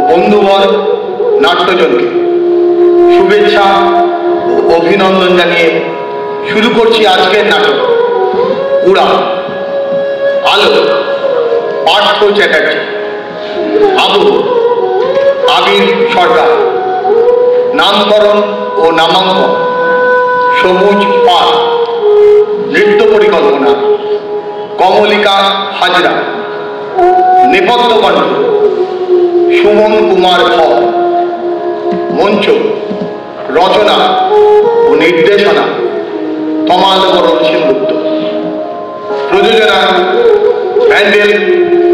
বন্ধুবর নাট্যজনকে শুভেচ্ছা ও অভিনন্দন জানিয়ে শুরু করছি আজকের নাটক উড়ান। আলো পার্থ চ্যাটার্জি, আবু আবির সরকার, নামকরণ ও নামাঙ্কন সবুজ পাল, নৃত্য পরিকল্পনা কমলিকা হাজরা, নেপথ্য কণ্ঠ সুমন কুমার ভর, মঞ্চ রচনা ও নির্দেশনা তমালবরণ সেনগুপ্ত, প্রযোজনা প্যান্ডেল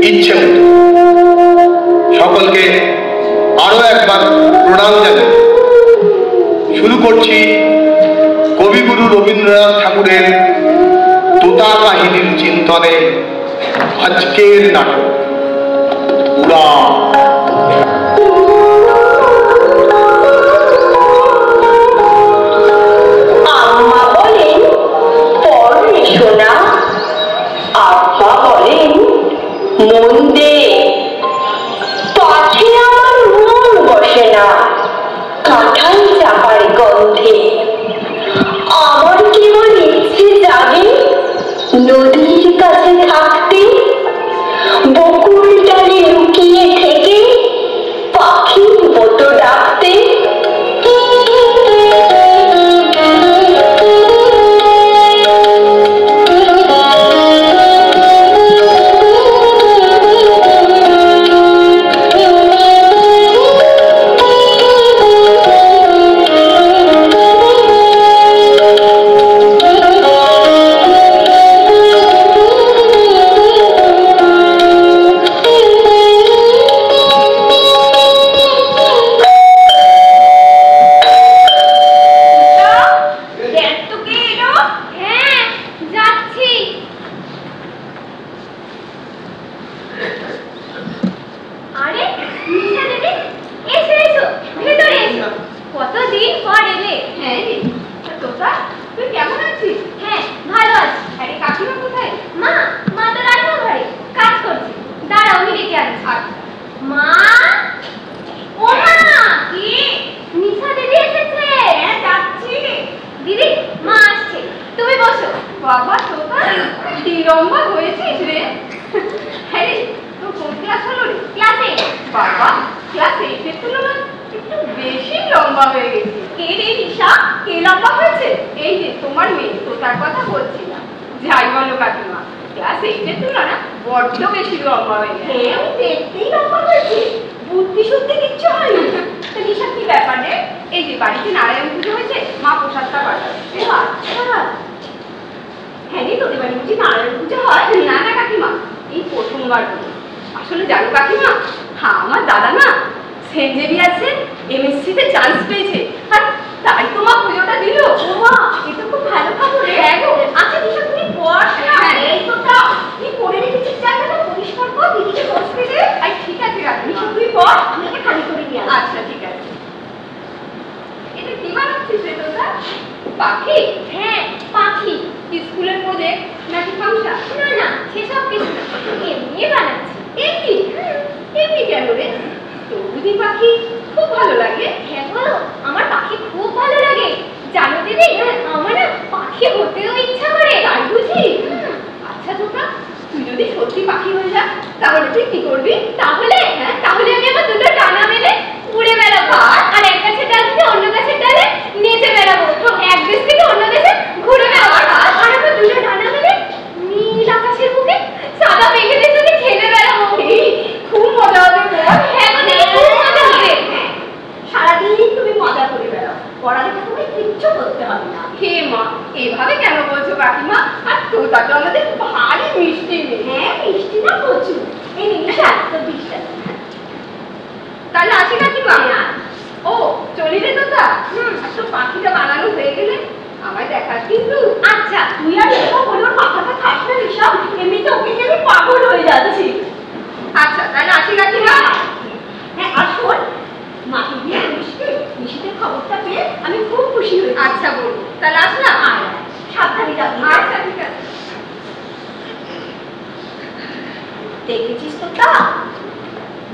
ইচ্ছে মতো। সকলকে আরো একবার প্রণাম জানাই। শুরু করছি কবিগুরু রবীন্দ্রনাথ ঠাকুরের তোতা কাহিনীর চিন্তনে আজকের নাটক উড়ান। আম্মা বলেন পড়ে সোনা, আব্বা বলেন মন দে। পাঠে আমার মন বসে না কাঁঠাল চাপার গন্ধে। আমার কেবল ইচ্ছে জাগে নদীর কাছে থাকতে, বকুল ডালে লুকিয়ে থেকে পাখির মতো ডাকতে।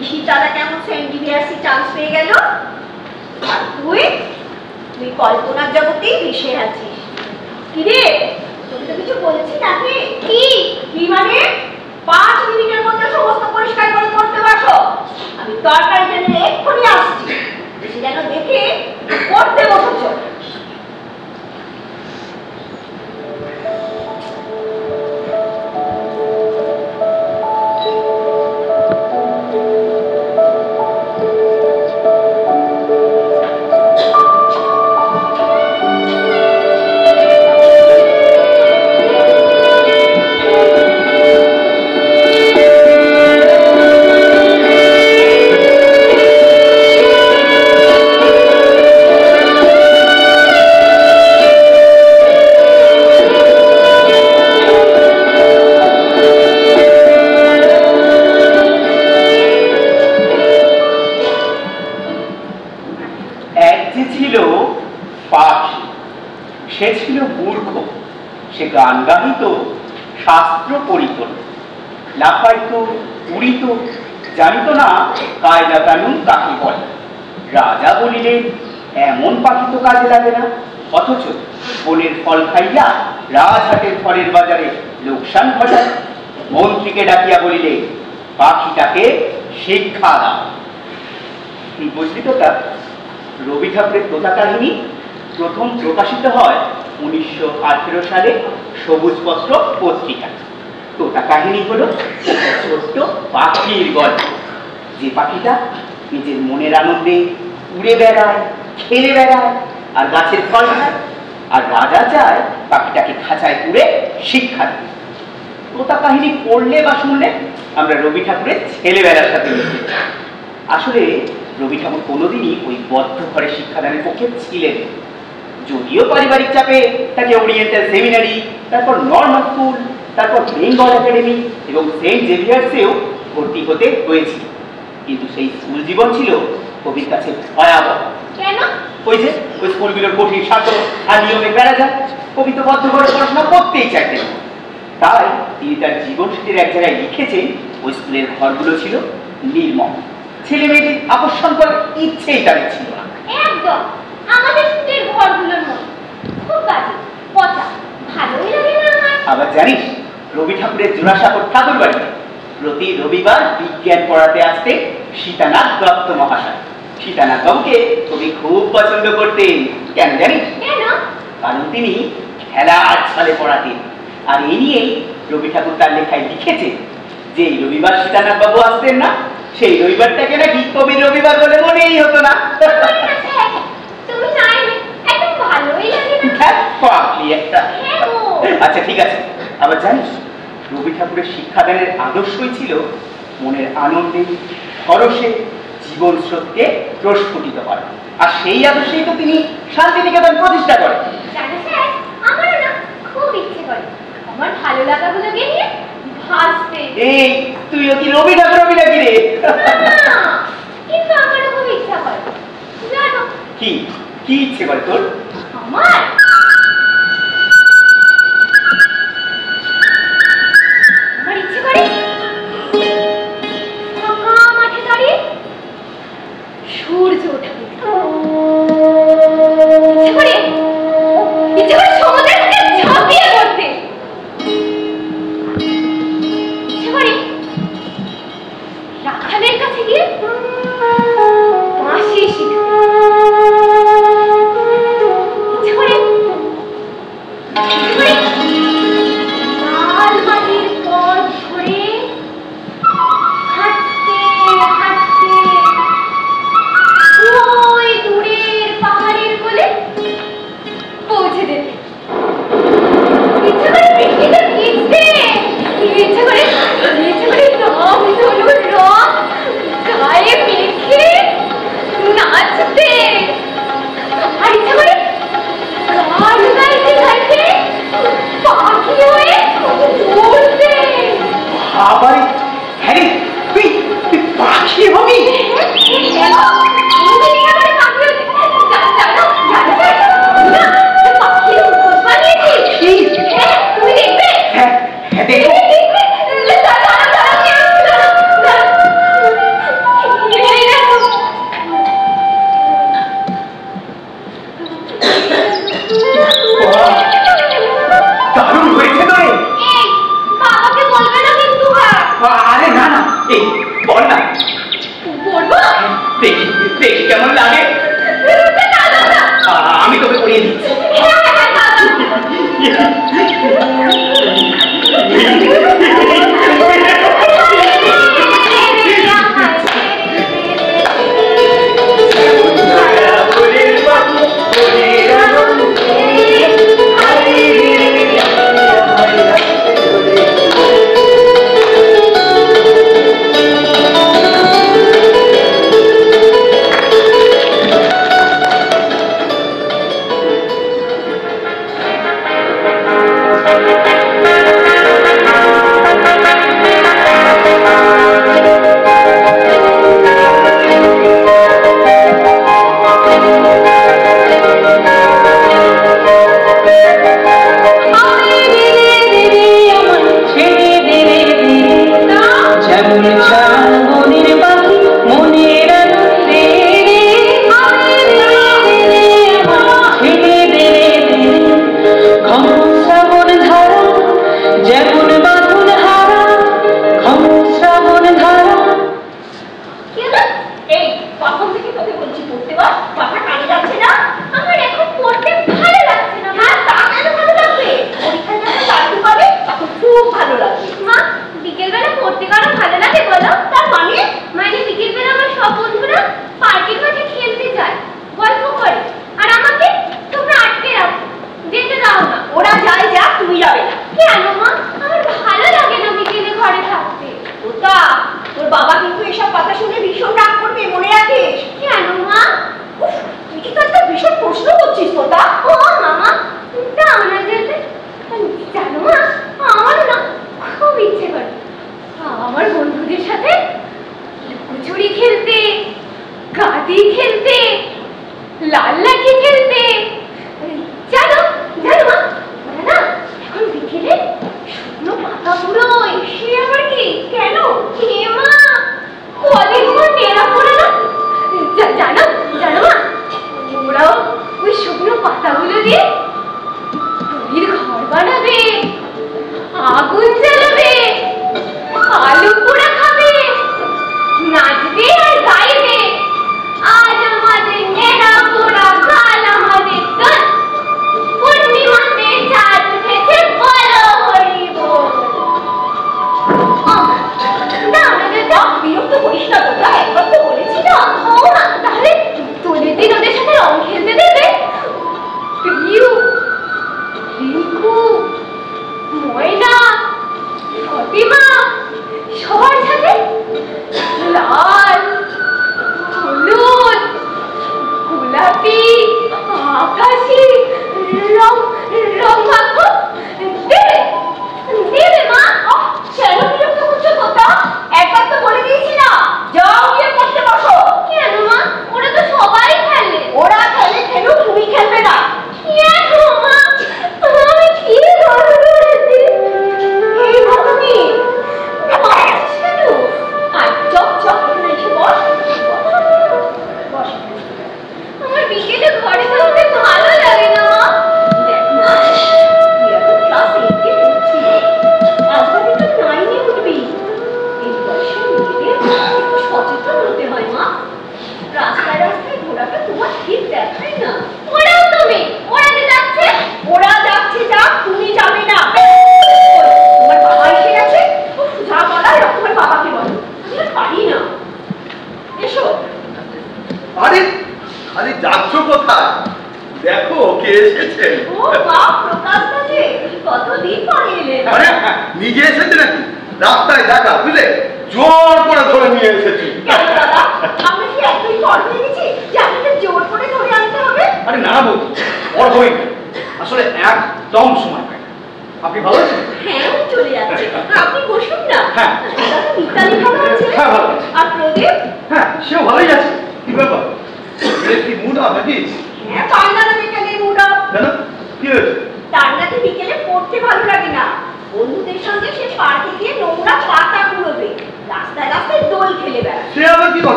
নিশির দাদা কেমন সেন্ট জেভিয়ার্সে চান্স পেয়ে গেল, আর তুই কল্পনার জগতেই ভেসে আছিস। কি রে, তোকে তো কিছু বলেছি নাকি? কি মানে? 5 মিনিটের মধ্যে সমস্ত পরিষ্কার করে করতে বসো। আমি তরকারি জেনে এক্ষুনি আসছি, সে যেন দেখে করতে বসেছ। সে ছিল মূর্খ, সে গান গাহিত, শাস্ত্র পড়িত, লাফাইত, উড়িত, জানিত না কায়দা কানুন কাকে বলে। রাজা বলিলেন, এমন পাখি তো কাজে লাগে না, অথচ বনের ফল খাইয়া রাজহাটের ফলের বাজারে লোকসান ঘটায়। মন্ত্রীকে ডাকিয়া বলিলে, পাখিটাকে শিক্ষা দাও। বুঝলি তো, তা রবি ঠাকুরের তোতা কাহিনী প্রথম প্রকাশিত হয় 1918 সালে সবুজপত্র পত্রিকা। তোতা কাহিনী হলো ছোট্ট পাখির গল্প, যে পাখিটা নিজের মনের আনন্দে উড়ে বেড়ায়, খেলে বেড়ায় আর গাছের ফল খায়, আর রাজা চায় পাখিটাকে খাঁচায় পুরে শিক্ষা দেয়। তোতা কাহিনী পড়লে বা শুনলে আমরা রবি ঠাকুরের ছেলেবেলার সাথে মিশে। আসলে রবি ঠাকুর কোনোদিনই ওই বদ্ধ ঘরে শিক্ষাদানের পক্ষে ছিলেন। যদিও পারিবারিক চাপে তাকে ওরিয়েন্টাল সেমিনারি, তারপর নর্মাল স্কুল, তারপর বেঙ্গল একাডেমি এবং সেন্ট জেভিয়ার্সেও ভর্তি হতে হয়েছিল, কিন্তু সেই স্কুল জীবন ছিল কবির কাছে ভয়াবহ। কেন? ওই স্কুলগুলোর কঠিন শাসন আর নিয়মে বেড়া যায়। কবি তো বদ্ধ ঘরে পড়াশোনা করতেই চাইতেন। তাই তিনি তার জীবন স্মৃতির এক জায়গায় লিখেছেন, ওই স্কুলের ঘরগুলো ছিল নির্মম, ছেলে মেয়েদের আকর্ষণ করার ইচ্ছেই তাদের ছিল না। একদম আমাদের স্কুলের ঘরগুলোর মতো, খুব বাজে, পচা, ভালোই লাগে না আমার। আবার জানিস, রবি ঠাকুরের জোড়াসাঁকোর ঠাকুর বাড়িতে প্রতি রবিবার বিজ্ঞান পড়াতে আসতে সীতানাথ দত্ত মহাশয়। সীতানাথ বাবুকে কবি খুব পছন্দ করতেন। কেন জানিস? কেন? কারণ তিনি খেলার ছলে পড়াতেন। আর এই নিয়েই রবি ঠাকুর তার লেখায় লিখেছে যে রবিবার সীতানাথ বাবু আসতেন না, সেই রবিবারটাকে নাকি কবির রবিবার বলে মনেই হতো না। তুমি নাই একদম ভালোই লাগে না। একটা। আচ্ছা ঠিক আছে, আবার জানিস, রবি ঠাকুরের শিক্ষাদানের আদর্শই ছিল মনের আনন্দে, হরসে জীবন স্রোতকে প্রস্ফুটিত করা। আর সেই আদর্শেই তো তিনি শান্তিনিকেতন প্রতিষ্ঠা করেন। জানো স্যার, আমারও না খুব ইচ্ছে করে আমার ভালো লাগাগুলোকে নিয়ে ভাসতে। এই তুইও কি রবি ঠাকুর হবি নাকি রে? কিন্তু আমারও খুব ইচ্ছা করে। জানো কি কি ইচ্ছে করে তোর? আমার ইচ্ছে করে ফাঁকা মাঠে দাঁড়িয়ে সূর্য ওঠা দেখতে। ইচ্ছে করে সমুদ্রের দিকে ঝাঁপিয়ে পড়তে। ইচ্ছে করে রাখালের কাছে গিয়ে বাঁশি শিখতে। দেখি কেমন লাগে। আমি তোকে পড়িয়ে দিচ্ছি।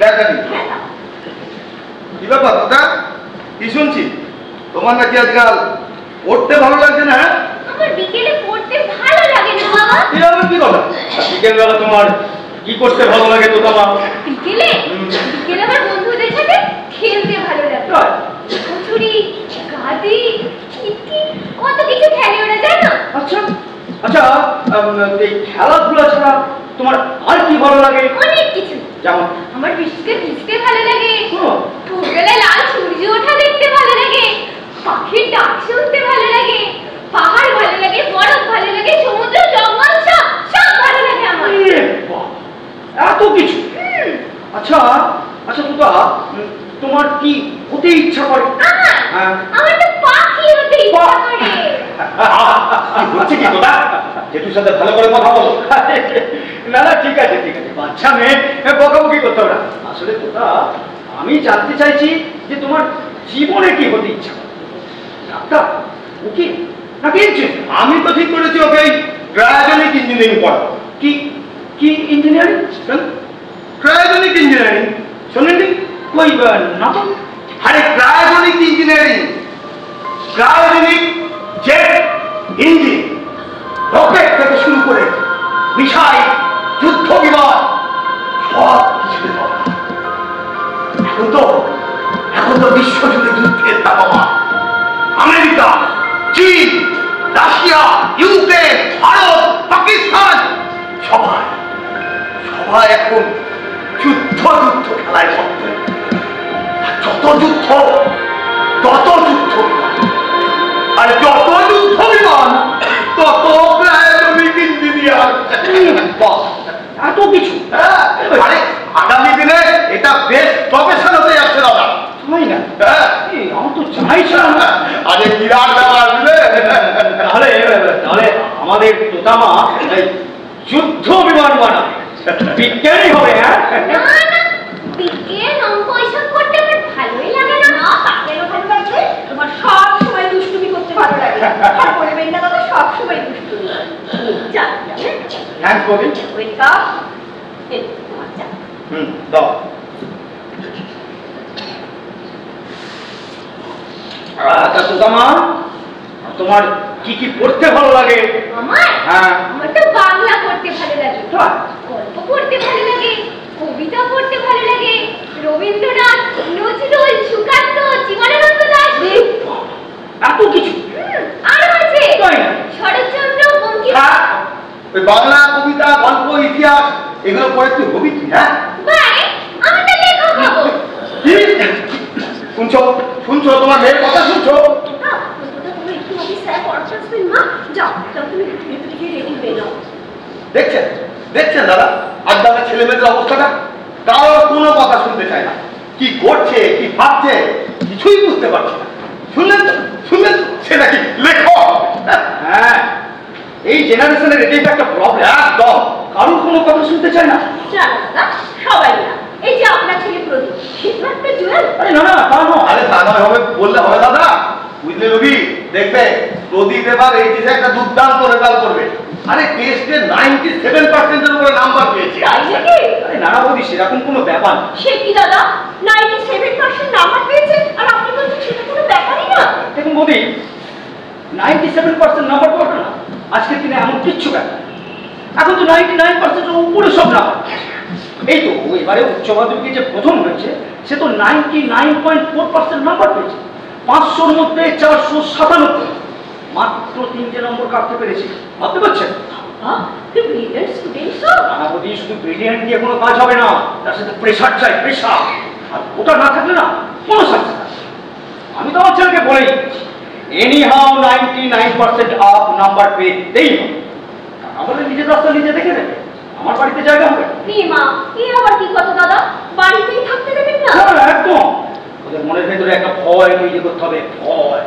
দেখানি হ্যাঁ দাও। কি ব্যাপার দাদা? কি শুনছি তোমার নাকি আজকাল পড়তে ভালো লাগছে না? আমার বিকেলে পড়তে ভালো লাগে না বাবা। এরকম কি কথা? বিকেল বেলা তোমার কি করতে ভালো লাগে তো তোমার? বিকেলে বিকেলে আমার বন্ধুদের সাথে খেলতে ভালো লাগে। কচুরি, গাদি, কিতকিত, কত কিছু খেলে ওরা জানো? আচ্ছা আচ্ছা, এই খেলাধুলা ছাড়া তোমার আর কি ভালো লাগে? অনেক কিছু। যেমন? আমার বৃষ্টিতে ভিজতে ভালো লাগে, ও, ভোরবেলায় লাল সূর্য ওঠা দেখতে ভালো লাগে, পাখির ডাক শুনতে ভালো লাগে, পাহাড় ভালো লাগে, বরফ ভালো লাগে, সমুদ্র, জঙ্গল সব সব ভালো লাগে আমার। এ বাবা, এত কিছু! আচ্ছা আচ্ছা তোতা, তোমার কি হতে ইচ্ছা করে? আমার তো পাখি হতে ইচ্ছা করে। হচ্ছে কি তোতা? জেঠুর সাথে ভালো করে কথা বলো। না না, ঠিক আছে ঠিক আছে, বাচ্চা মেয়ে বকাবকি করতে হবে না। আসলে তোতা, আমি জানতে চাইছি যে তোমার জীবনে কি হতে ইচ্ছা করে? ডাক্তার, উকিল নাকি ইঞ্জিনিয়ার? আমি তো ঠিক করেছি ওকে ক্রায়োজেনিক ইঞ্জিনিয়ারিং পড়াবো। কি কি ইঞ্জিনিয়ারিং? ক্রায়োজেনিক ইঞ্জিনিয়ারিং শোনেননি? কই না তো। আরে cryogenic engineering, cryogenic jet engine, rocket থেকে শুরু করে মিসাইল, যুদ্ধ বিমান, সব কিছু। এখন তো বিশ্ব জুড়ে যুদ্ধের তাপমান। আমেরিকা, চীন, রাশিয়া, ইউক্রেন, ভারত, পাকিস্তান, সবাই সবাই এখন যুদ্ধ যুদ্ধ খেলায় মত্ত। যত যুদ্ধ তত যুদ্ধ বিমান, আর যত যুদ্ধ বিমান তত ক্রায়োজেনিক ইঞ্জিনিয়ার। এত কিছু! আরে আগামী দিনে এটা বেস্ট প্রফেশন হতে যাচ্ছে দাদা। তাই না? আমার তো জানাই ছিল না। আরে বিরাট ব্যাপার বুঝলে। তাহলে তাহলে আমাদের তোতামা এই যুদ্ধ বিমান বানাবে, বিজ্ঞানী হবে। হ্যাঁ না না, বিজ্ঞান অঙ্ক এসব করতে আমার ভালোই লাগে না। না, তাকেও ভালো লাগবে। তোমার সব সময় দুষ্টুমি করতে ভালো লাগে। আর বলবেন না দাদা, সব সময় দুষ্টুমি। চা থ্যাংকস ববি। ওয়েলকাম। তোমার চা। দাও। আচ্ছা তোতামা, তোমার কি কি পড়তে ভালো লাগে? আমার হ্যাঁ। আমার তো বাংলা পড়তে ভালো লাগে, গল্প পড়তে ভালো লাগে, কবিতা পড়তে ভালো লাগে, রবীন্দ্রনাথ, নজরুল, সুকান্ত, জীবনানন্দ দাশ। এত কিছু! আরো আছে তাই না? শরৎচন্দ্র, বঙ্কিম। ওই বাংলা কবিতা, গল্প, ইতিহাস এগুলো পড়ে তুই হবি কি? হ্যাঁ ভাই, আমি তো লেখক হব। কি শুনছো শুনছো? তোমার মেয়ের কথা শুনছো? তুমি একটু অফিস স্যার পড়াতে আসবেন মা। যাও যাও, তুমি ভেতরে গিয়ে রেডি হয়ে নাও। দেখছেন দেখছেন দাদা আজকালকার ছেলে মেয়েদের অবস্থাটা? কারোর কোনো কথা শুনতে চায় না। কি করছে কি ভাবছে কিছুই বুঝতে পারছে না। শুনলেন তো শুনলেন তো? সে নাকি লেখক। হ্যাঁ, এই জেনারেশনের এটাই তো একটা প্রবলেম। একদম কারোর কোনো কথা শুনতে চায় না। জানো দাদা, সবাই না। এই যে আপনার ছেলে প্রদীপ, সে তো একটা জুয়েল। আরে না না, তা নয়। আরে তা নয় হবে বললে হবে দাদা? বুঝলে রবি, দেখবে প্রদীপ এবার এই দেশে একটা দুর্দান্ত রেজাল্ট করবে। আরে টেস্টে 97% উপরে নাম্বার পেয়েছে। তাই নাকি? আরে নানা বৌদি, সেরকম কোনো ব্যাপার না। সে কি দাদা, 97% নাম্বার পেয়েছে আর আপনি বলছেন সেটা কোনো ব্যাপারই না? দেখুন বৌদি, 97% নাম্বার পাওয়াটা না আজকের দিনে এমন কিচ্ছু ব্যাপার না। এখন তো 99% উপরে সব নাম্বার। এই তো এবারে উচ্চ মাধ্যমিকে যে প্রথম হয়েছে, সে তো 99.4% নাম্বার পেয়েছে। 500-র মধ্যে 497, মাত্র 3টে নম্বর কাটতে পেরেছে। ভাবতে পারছেন? ব্রিলিয়ান্ট স্টুডেন্ট তো। নানা বৌদি, শুধু ব্রিলিয়ান্ট দিয়ে কোনো কাজ হবে না, তার সাথে প্রেশার চাই, প্রেশার। আর ওটা না থাকলে না কোনো সাকসেস হবে না। আমি তো আমার ছেলেকে বলেই এনি হাউ 99% আপ নাম্বার পেতেই হবে। আমাদের নিজের রাস্তা নিজে দেখে নেবে। আমার বাড়িতে জায়গা হবে? মা, এ আবার কি কথা দাদা? বাড়িতেই থাকতে দেবেন না? না, একদম। ওদের মনের ভেতরে একটা ভয় তৈরি করতে হবে। ভয়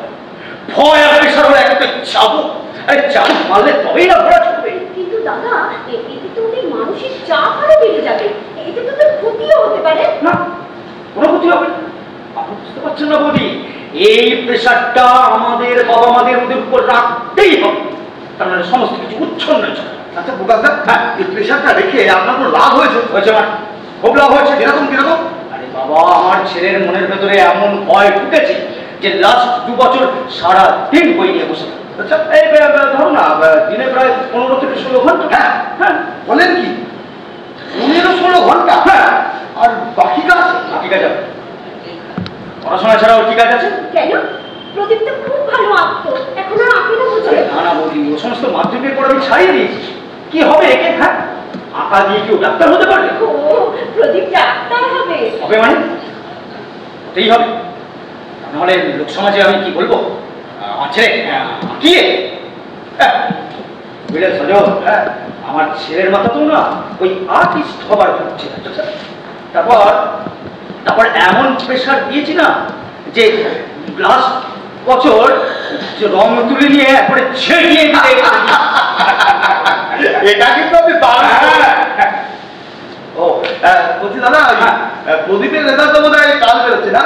ভয় আর প্রেশার হলে একটা চাবুক। আরে চাবুক মারলে তবেই না ভরা ছুটবে। কিন্তু দাদা, এতে তো ওদের মানসিক চাপ আরো বেড়ে যাবে। এতে তো ওদের ক্ষতিও হতে পারে। না, কোনো ক্ষতি হবে না। আপনি বুঝতে পারছেন না বৌদি, এই প্রেশারটা আমাদের বাবা মাদের ওদের উপর রাখতেই হবে, তার মানে সমস্ত কিছু উচ্ছন্ন চলে। আচ্ছা বোকা স্যার, এই প্রেশারটা রেখে আপনার কোনো লাভ হয়েছে? হয়েছে মানে খুব লাভ হয়েছে, কিরকম কিরকম? আরে বাবা, আমার ছেলের মনের ভেতরে এমন ভয় ঢুকেছে যে লাস্ট 2 বছর সারা দিন বই নিয়ে বসে। আচ্ছা, এই ধরো না, দিনে প্রায় 15 থেকে 16 ঘন্টা। হ্যাঁ হ্যাঁ, বলেন কি? 15-16 ঘন্টা? হ্যাঁ। আর বাকি কাজ? বাকি কাজ হবে পড়াশোনা ছাড়াও কি কাজ আছে? কেন? প্রদীপ তো খুব ভালো আঁকতো, এখন আর আঁকে না বুঝে? না না বৌদি, ও সমস্ত মাধ্যমিকের পর আমি ছাড়িয়ে দিয়েছি। কি হবে একে? হ্যাঁ, আঁকা দিয়ে কেউ ডাক্তার হতে পারবে? ও প্রদীপ ডাক্তার হবে? হবে মানে হতেই হবে, নাহলে লোক সমাজে আমি কি বলবো? আমার ছেলে কি বুঝলেন সজল? হ্যাঁ, আমার ছেলের মাথা তো না ওই আর্টিস্ট হবার হচ্ছে। তারপর এমন প্রেশার দিয়েছি না যে লাস্ট বছর রং তুলে নিয়ে একবারে ছেড়ে দিয়ে দিতে। এটা কিন্তু আপনি ও বলছি দাদা, প্রদীপের রেজাল্ট তো বোধ হয় কাল বেরোচ্ছে না?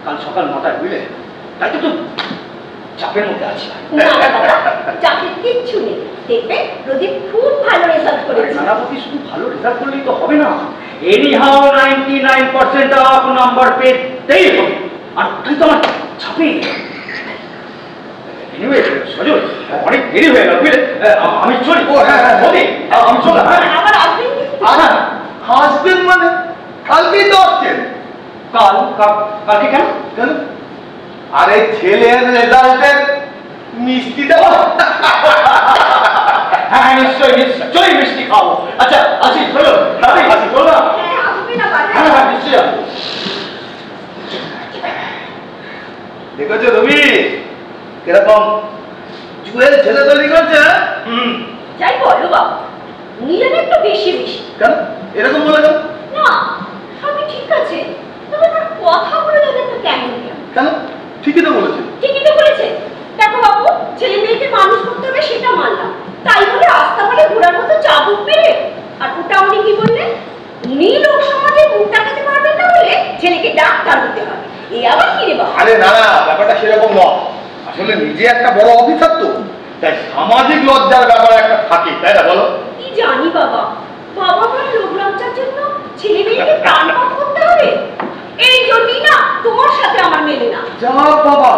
কাল সকাল 9টায়, বুঝলে? তাই তো চাপের মধ্যে আছি। না চাকরির কিচ্ছু নেই, দেখবে প্রদীপ খুব ভালো রেজাল্ট করেছে। নানাপতি শুধু ভালো রেজাল্ট করলেই তো হবে না, এনিহাউ 99% অফ নাম্বার পেতেই হবে, আর তুই তো আমার চাপে। এনিওয়ে সজল, অনেক দেরি হয়ে গেল, বুঝলে? আমি চলি। ও হ্যাঁ হ্যাঁ, আমি চললাম। আবার আসবেন কি? আসবেন মানে? কালকেই তো আসছেন। কালকে কেন? কেন? আরে ছেলের রেজাল্টের মিষ্টি দেবো। হ্যাঁ নিশ্চয়ই নিশ্চয়ই মিষ্টি খাবো। আচ্ছা আসি, চলো আসি, চলো না? হ্যাঁ আসবেন আবার। হ্যাঁ হ্যাঁ নিশ্চয়ই আসবো। দেখেছো রবি কিরকম জুয়েল ছেলে তৈরি করছে? যাই বলো বাবা, উনি যেন একটু বেশি বেশি। কেন এরকম বলে? না সবই ঠিক আছে, তবে তার কথাগুলো যেন একটু কেমন কেমন। কেন? ঠিকই তো বলেছে। ঠিকই তো বলেছে। দেখো বাবু, ছেলে মেয়েকে মানুষ করতে হবে সেটা মানলাম, তাই বলে রাস্তা বলে ঘোরার মতো চাবুক পেরে। আর ওটা উনি কি বললেন? উনি লোক সমাজে মুখ দেখাতে পারবেন না বলে ছেলেকে ডাক্তার হতে হবে। এ আবার কি রে বাবা? আরে না না, ব্যাপারটা সেরকম নয়। আসলে নিজে একটা বড় অফিসার তো, তাই সামাজিক লজ্জার ব্যাপার একটা থাকে, তাই না বলো? কি জানি বাবা, বাবা মার লোক লজ্জার জন্য ছেলে মেয়েকে প্রাণপাত করতে হবে। এই জন্যই না তোমার সাথে আমার মেলে না। যা বাবা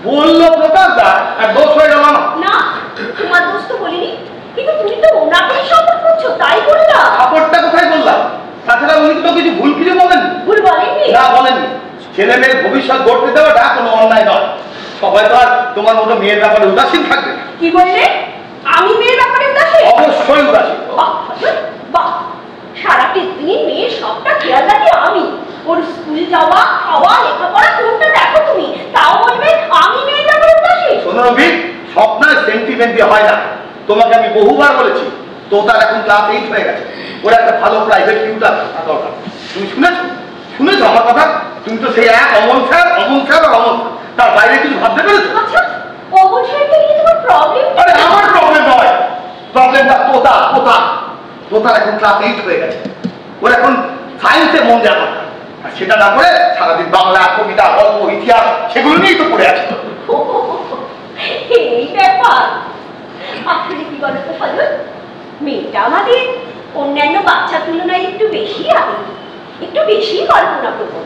বললো প্রকাশ দা, আর দোষ হয়ে গেল না? না, তোমার দোষ তো বলিনি, কিন্তু তুমি তো ওনাকেই সাপোর্ট করছো তাই বললাম। সাপোর্টটা কোথায় বললাম? তাছাড়া উনি তো কিছু ভুল কিছু বলেন? ভুল বলেননি? না বলেননি। ছেলে মেয়ের ভবিষ্যৎ গড়তে দেওয়াটা কোনো অন্যায় নয়। সবাই তো আর তোমার মতো মেয়ের ব্যাপারে উদাসীন থাকবে না। কি বললে? আমি মেয়ের ব্যাপারে উদাসীন? অবশ্যই উদাসীন। বাহ বাহ, সারাটি দিন মেয়ের সবটা খেয়াল রাখি আমি। ওর স্কুল যাওয়া, খাওয়া, লেখাপড়া কোনটা দেখো তুমি, তাও বলবে আমি মেয়ের ব্যাপারে উদাসীন? শোনো রবি, স্বপ্নের সেন্টিমেন্ট দিয়ে হয় না। তোমাকে আমি বহুবার বলেছি, তো তার এখন ক্লাস 8 হয়ে গেছে, ওর একটা ভালো প্রাইভেট টিউটার থাকা দরকার। তুমি শুনেছো শুনেছো আমার কথা? তুমি তো সেই এক অমন স্যার আর অমন স্যার, তার বাইরে কিছু ভাবতে পেরেছো? আচ্ছা, অবশ্যই নিয়ে তোমার প্রবলেম? আরে আমার প্রবলেম নয়, প্রবলেমটা তোতার এখন ক্লাস 8 হয়ে গেছে, ওর এখন সায়েন্সে মন দেওয়া দরকার। আর সেটা না করে সারাদিন বাংলা, কবিতা, গল্প, ইতিহাস সেগুলো নিয়েই তো পড়ে আছে। এই ব্যাপার। আসলে কি বলতো ফজল, মেয়েটা আমাদের অন্যান্য বাচ্চার তুলনায় একটু বেশি আবেগী, একটু বেশি কল্পনা প্রবণ,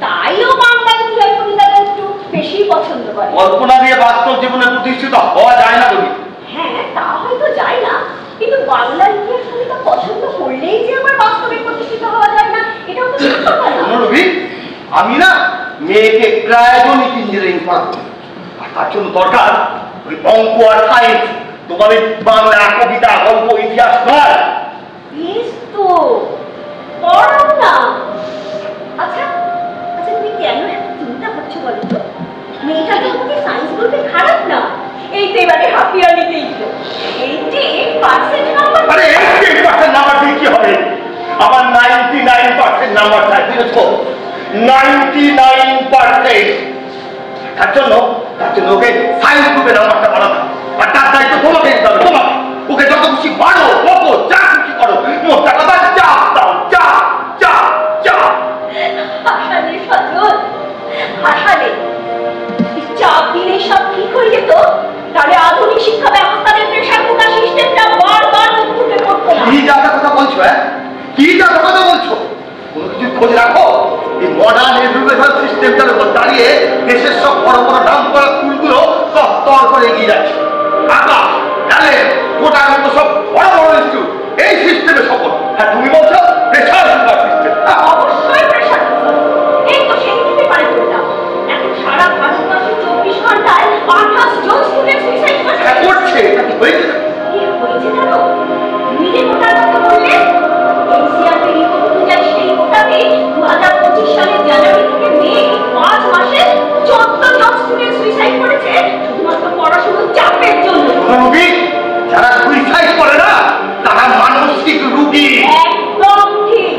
তাই ও বাংলা, ইতিহাস, কবিতাটা একটু বেশি পছন্দ করে। কল্পনা দিয়ে বাস্তব জীবনে প্রতিষ্ঠিত হওয়া যায় না রবি। হ্যাঁ তা হয়তো যায় না, কিন্তু বাংলা, ইতিহাস, কবিতা পছন্দ করলেই যে আমার বাস্তবে প্রতিষ্ঠিত হওয়া যায় না, এটাও তো ঠিক কথা না। শোনো রবি, আমি না মেয়েকে ক্রায়োজনিক ইঞ্জিনিয়ারিং পড়াবো, আর তার জন্য দরকার ওই অঙ্ক আর সায়েন্স, তোমার ওই বাংলা, কবিতা, গল্প, ইতিহাস নয়। বেশ তো, পড়াও না। আচ্ছা আচ্ছা, তুমি কেন এত চিন্তা করছো বলো তো? মেয়েটা তো আমাকে সায়েন্স গ্রুপে খারাপ না, এই তো এবারে হাফ ইয়ারলিতেই তো 88% নাম্বার। আরে 88% নাম্বার দিয়ে কি হবে? আমার 99% নাম্বার চাই, বুঝেছো? 99%। তার জন্য ওকে সায়েন্স গ্রুপে নাম্বারটা বাড়াতে হবে, আর তার দায়িত্ব তোমাকে নিতে হবে। তোমাকে ওকে যত খুশি বাড়ো, বকো, যা খুশি করো, মোটটা কথা চাপ দাও, চাপ চাপ চাপ। হাসালে সজল, হাসালে। চাপ দিলে সব ঠিক হয়ে যেত, তাহলে আধুনিক শিক্ষা ব্যবস্থার প্রেশার কুকার সিস্টেমটা বারবার মুখ ফুটে পড়তো না। কি যা কথা বলছো? কি যা কথা খোঁজ রাখো? এই মডার্ন এডুকেশন সিস্টেমটার উপর দাঁড়িয়ে দেশের সব বড় বড় নাম করা স্কুলগুলো তর করে এগিয়ে যাচ্ছে। আকাশ জানে গোটার মতো সব বড় বড় ইনস্টিটিউট এই সিস্টেমে সফল। হ্যাঁ তুমি বলছো প্রেশার কুকার সিস্টেম। অবশ্যই প্রেশার কুকার। এই তো সেদিকে পারে করলাম। এখন সারা ভারতবর্ষে 24 ঘন্টায় 28 জন স্টুডেন্ট সুইসাইড করছে। করছে হয়েছে কি হয়েছে জানো? নিজে গোটার কথা বললে এনসিআরটি রিপোর্ট অনুযায়ী সেই গোটাতে 2025 সালের জানুয়ারি থেকে মে 5 মাসে 14 জন স্টুডেন্ট সুইসাইড করেছে শুধুমাত্র পড়াশোনার চাপের জন্য। রোগী যারা সুইসাইড করে না তারা মানসিক রোগী। একদম ঠিক।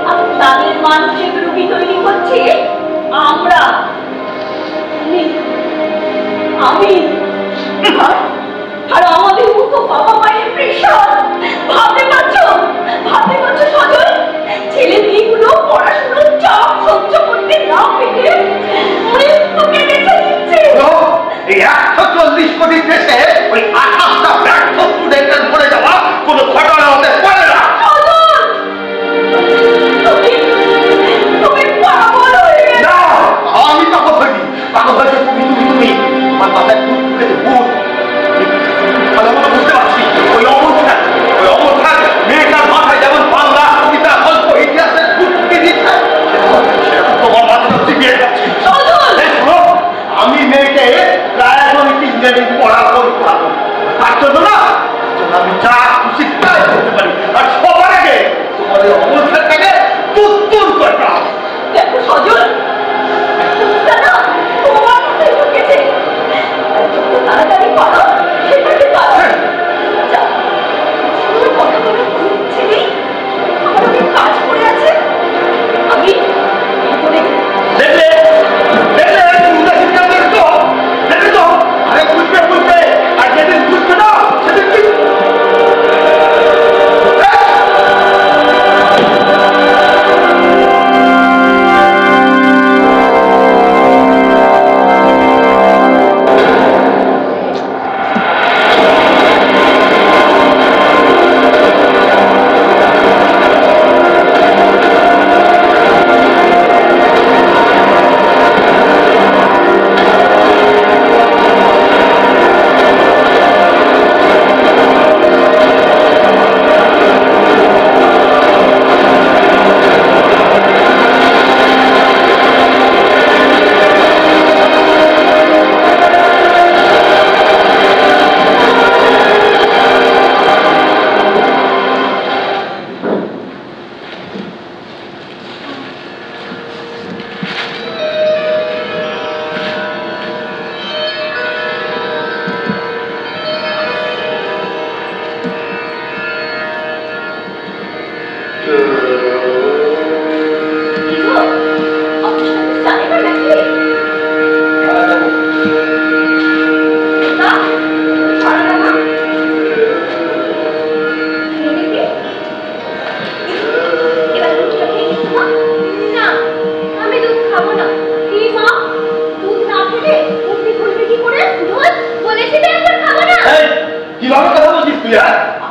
আর তাদের মানসিক রোগী তৈরি করছে আমরা। আমি আর আমাদের মতো বাবা মায়ের প্রেশার ভাবতে পারছো সজল? ছেলে মেয়েগুলো পড়াশোনার চাপ সহ্য করতে না পেরে মৃত্যুকে বেছে নিচ্ছে। এই 140 কোটি দেশে ওই 28টা ব্যর্থ স্টুডেন্টের মরে যাওয়া কোনো ঘটনা হতে পারে না। তুমি পাগল হয়ে গেছো। না আমি পাগল হইনি। পাগল হয়েছে তুমি তোমার মাথায় ভূত ঢুকেছে ভূত। ভালো মতো বুঝতে পারছি ওই অবস্থান মেয়েটার মাথায় যেমন বাংলা কবিতা গল্প ইতিহাসের ভূত ঢুকে দিয়েছে সেরকম তোমার মাথাটা চিবিয়ে যাচ্ছে। আমি মেয়েকে রাজনৈতিক ইঞ্জিনিয়ারিং পড়াবো তার জন্য না আমি যা খুশি তাই করতে পারি। আর সবার আগে তোমার এই অবস্থাটাকে তুত্তুর করতে হবে। দেখো সজল, তোমার মাথায় ঢুকেছে, তাড়াতাড়ি করো সেটাকে করো। কথা বলে ঘুরছে নেই, আমার অনেক কাজ পড়ে আছে। আমি দেখলে তো আরে বুঝবে আর যেদিন বুঝবে না সেদিন কি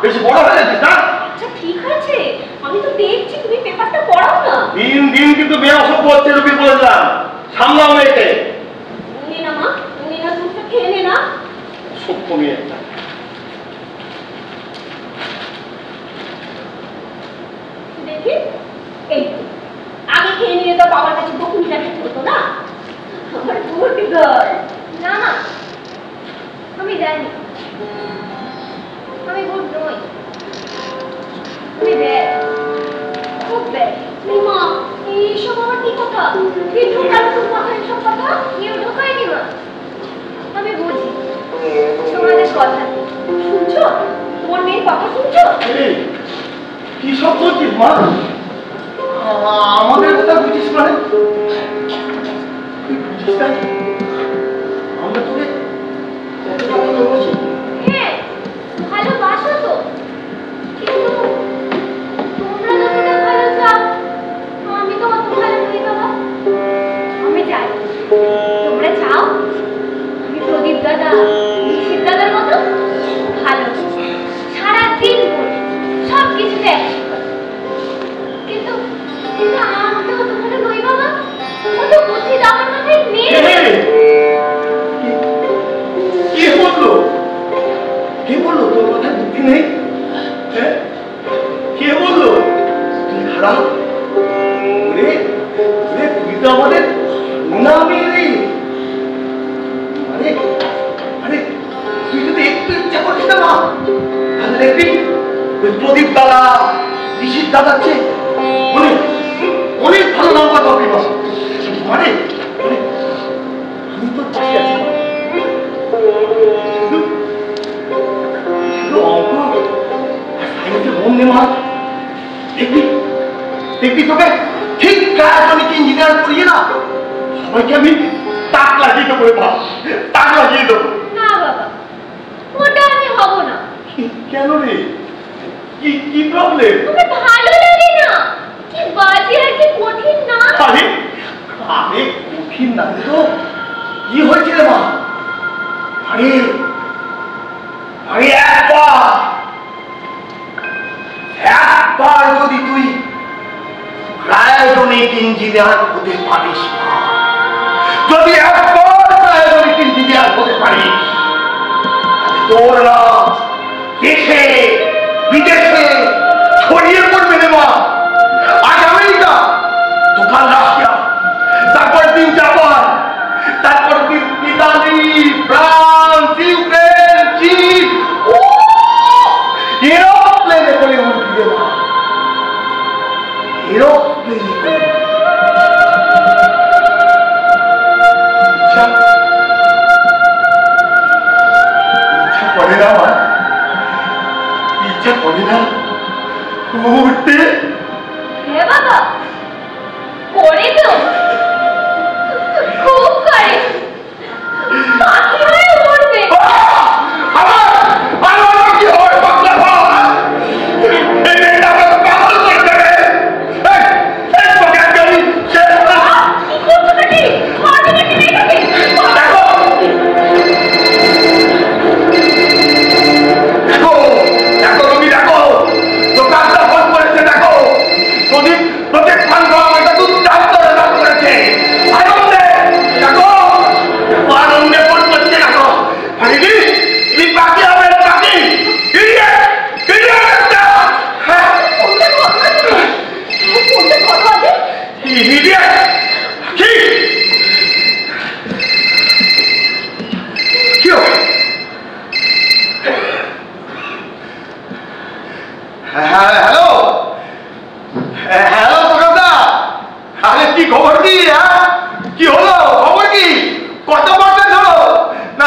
বেশি বড় হয়ে যাচ্ছিস না? আচ্ছা ঠিক আছে, আমি তো দেখছি তুমি পেপারটা পড়াও না। দিন দিন কিন্তু মেয়ে অসভ্য হচ্ছে রবি বলে দিলাম। সামলাও মেয়েকে। নে না মা, নে না, দুধটা খেয়ে নে না। সভ্য মেয়ে একটা। দেখি এই আগে খেয়ে নিলে তো বাবার কাছে বকুনিটা খেতে হতো না। আমার গুড গার্ল। না না, আমি জানি আমি গুড নই, আমি ব্যাড, খুব ব্যাড। মা এইসব আমার কি কথা? কি ঢোকালো তোর মাথায় এসব কথা? কেউ ঢোকায়নি মা, আমি বুঝি তোমাদের কথা। শুনছো? তোমার মেয়ের কথা শুনছো? কি সব বলছিস মা? আমাদের কথা বুঝিস মানে? আমরা তোকে কতটা ভালোবাসি। হ্যাঁ ভালোবাসো তো, কিন্তু তোমরা যতটা ভালো চাও আমি তো অত ভালো নই বাবা। আমি জানি তোমরা চাও আমি প্রদীপ দাদা, নিশিত দাদার মতো ভালো সারাদিন করে সব কিছুতে একশো। কিন্তু না, ওরে ওরে তুই তো আমাদের সোনা মেয়ে। আরে আরে তুই যদি একটু ইচ্ছা করিস না মা, তাহলে দেখবি ওই প্রদীপ দাদা ঋষির দাদার চেয়ে অনেক অনেক ভালো নাম্বার পাবি মা। মানে আমি তো পাশে আছি মা। শুধু অঙ্ক আর সায়েন্সে মন নে মা, দেখবি দেখবি তোকে ঠিক রাসায়নিক ইঞ্জিনিয়ার করিয়ে না সবাইকে আমি তাক লাগিয়ে দেবো মা, তাক লাগিয়ে দেবো। না বাবা, ওটা আমি হব না। কেন রে, কি কি প্রবলেম? আমার ভালো লাগে না, কি বাজে আর কি কঠিন না। আরে আরে কঠিন না তো কি হয়েছে রে মা? আরে আরে একবার যদি তুই রাসায়নিক ইঞ্জিনিয়ার হতে পারিস মা, যদি একবার রাসায়নিক ইঞ্জিনিয়ার হতে পারিস, তোর নাম দেশে বিদেশে ছড়িয়ে পড়বে রে মা। আজ আমেরিকা, তো কাল রাশিয়া, তারপর দিন জাপান, তারপর দিন ইতালি, ফ্রান্স, ইউক্রেন, চীন, এরোপ্লেনে করে উঠবি রে মা, এরোপ্লেনে করে। ইচ্ছা করে না মা, ইচ্ছা করে না উঠতে? হ্যাঁ বাবা, করে তো, খুব করে। পাখি হয়ে উড়বে। হ্যালো হ্যালো প্রকাশদা, আরে কি খবর? কি কি হলো? খবর কি? কত পার্সেন্ট হলো? না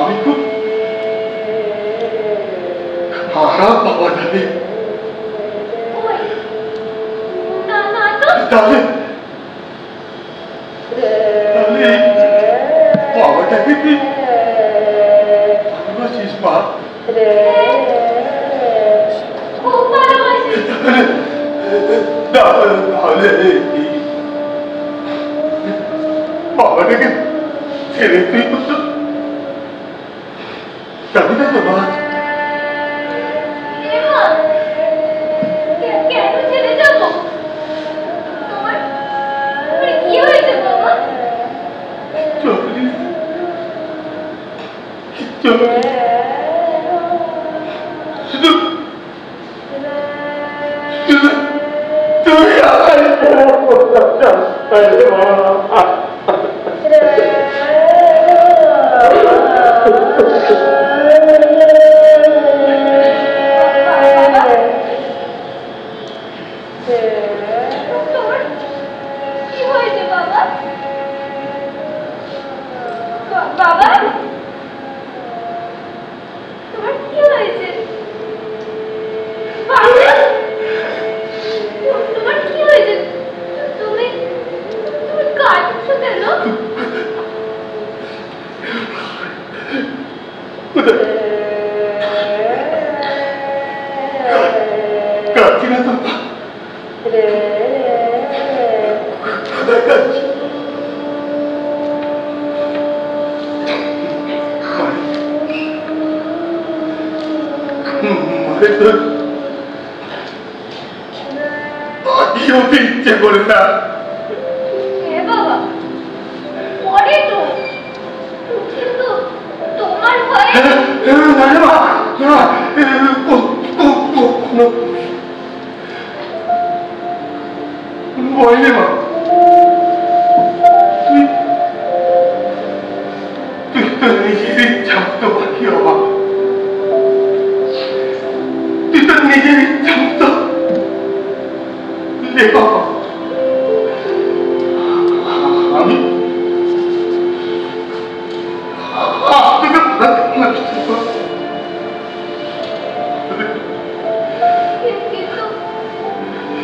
আমি খুব খারাপ বাবা যাবে। তাহলে বাবাটাকে তুই ভালোবাসিস মা? খুব ভালোবাসিস। তাহলে তাহলে বাবাটাকে ছেড়ে তুই করতো যাবি না তো বাবা? কেন ছেড়ে যাবো? তোমার কি হয়েছে বাবা? ইচ্ছে করে না বাবা, পরে তো কিন্তু তোমার ভয়ে ভয় নেই মা, তুই তো নিজের ইচ্ছা মতো বাকি হবা, তুই তো নিজের ইচ্ছা মতো বাবা। আমি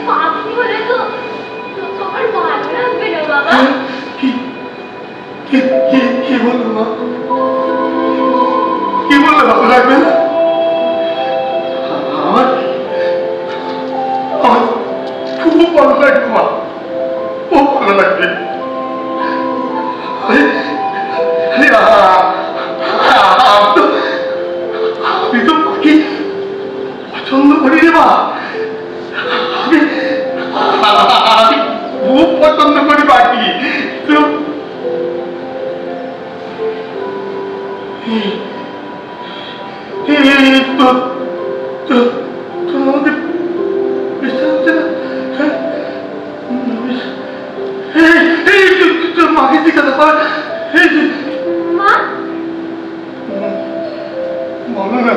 পাখি হলে তো তোমার ভালো লাগবে না বাবা। কি বললো মা? কি বললে ভালো লাগবে না? আমার খুব ভালো লাগবে মা, খুব ভালো লাগবে। আমি তো পাখি পছন্দ করি রে মা, আমি খুব পছন্দ করি পাখি। তো আমাদের বিশ্বাস হচ্ছে না? মাকে জিজ্ঞাসা কর। মা বলো না।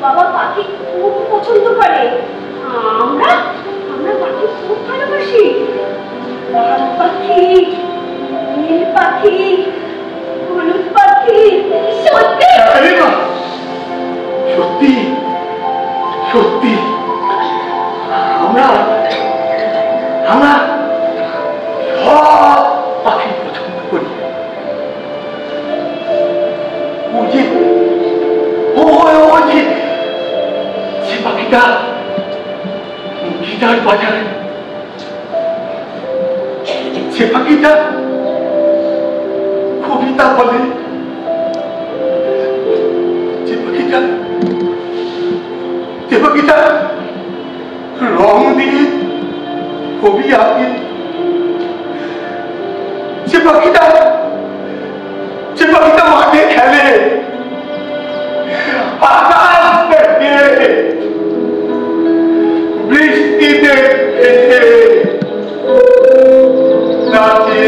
বাবা পাখি খুব পছন্দ করে, আমরা পাখি খুব ভালোবাসি। লাল পাখি, নীল পাখি, হলুদ পাখি। সত্যি সত্যি সত্যি আমরা সব পাখি পছন্দ করি। সে পাখিটা গিটার বাজায়, সে পাখিটা কবিতা বলে, যে পাখিটা রং দিয়ে ছবি আঁকে, যে পাখিটা মাঠে খেলে, আকাশ দেখে, বৃষ্টিতে ভেসে নাচে,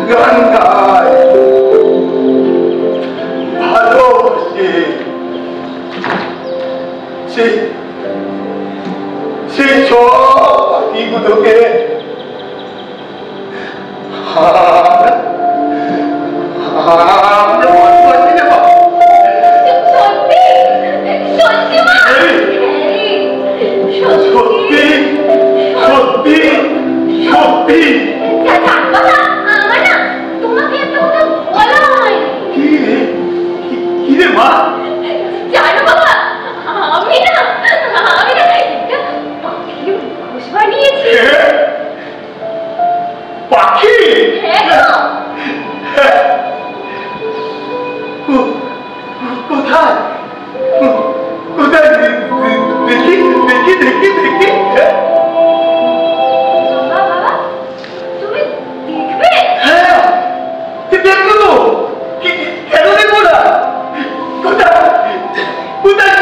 গান গায়, ভালোবাসে, সে সব পাখিগুলোকে কোথায় কোথায় দেখি দেখি দেখি দেখি বাবা তুমি দেখবে? হ্যাঁ দেখবো তো কেন দেখবো না কোথায় কোথায়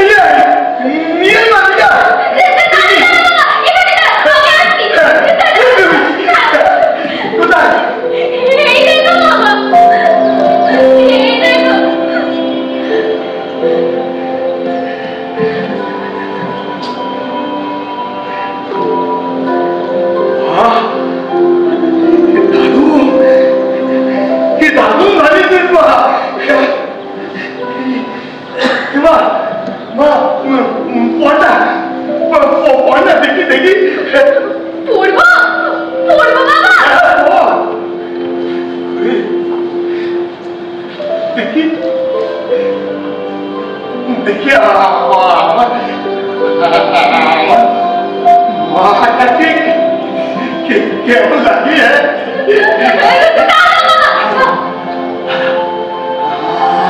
নিয়ে মালিকা কোথায় দারুণ বানিয়েছিস মা মা মা পড়না দেখি দেখি পড়বো পড়বো বাবা দেখি দেখি আমার মাটাকে কেমন লাগে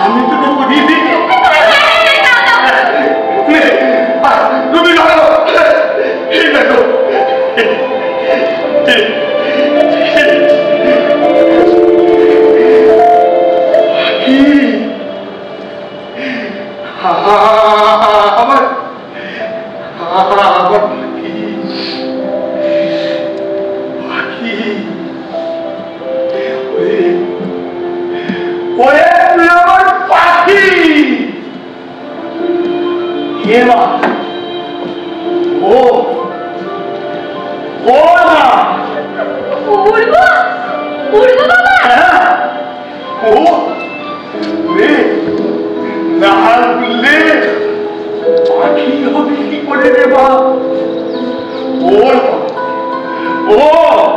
আমি তোকে পড়িয়ে দিই তুমি লাগাও এই দেখো আমার পাখি ওরে তুই আমার পাখি কে মা ও ও মা পড়বো পড়বো বাবা হ্যাঁ ও রে না বললে পাখি হবে কি করে রে মা ও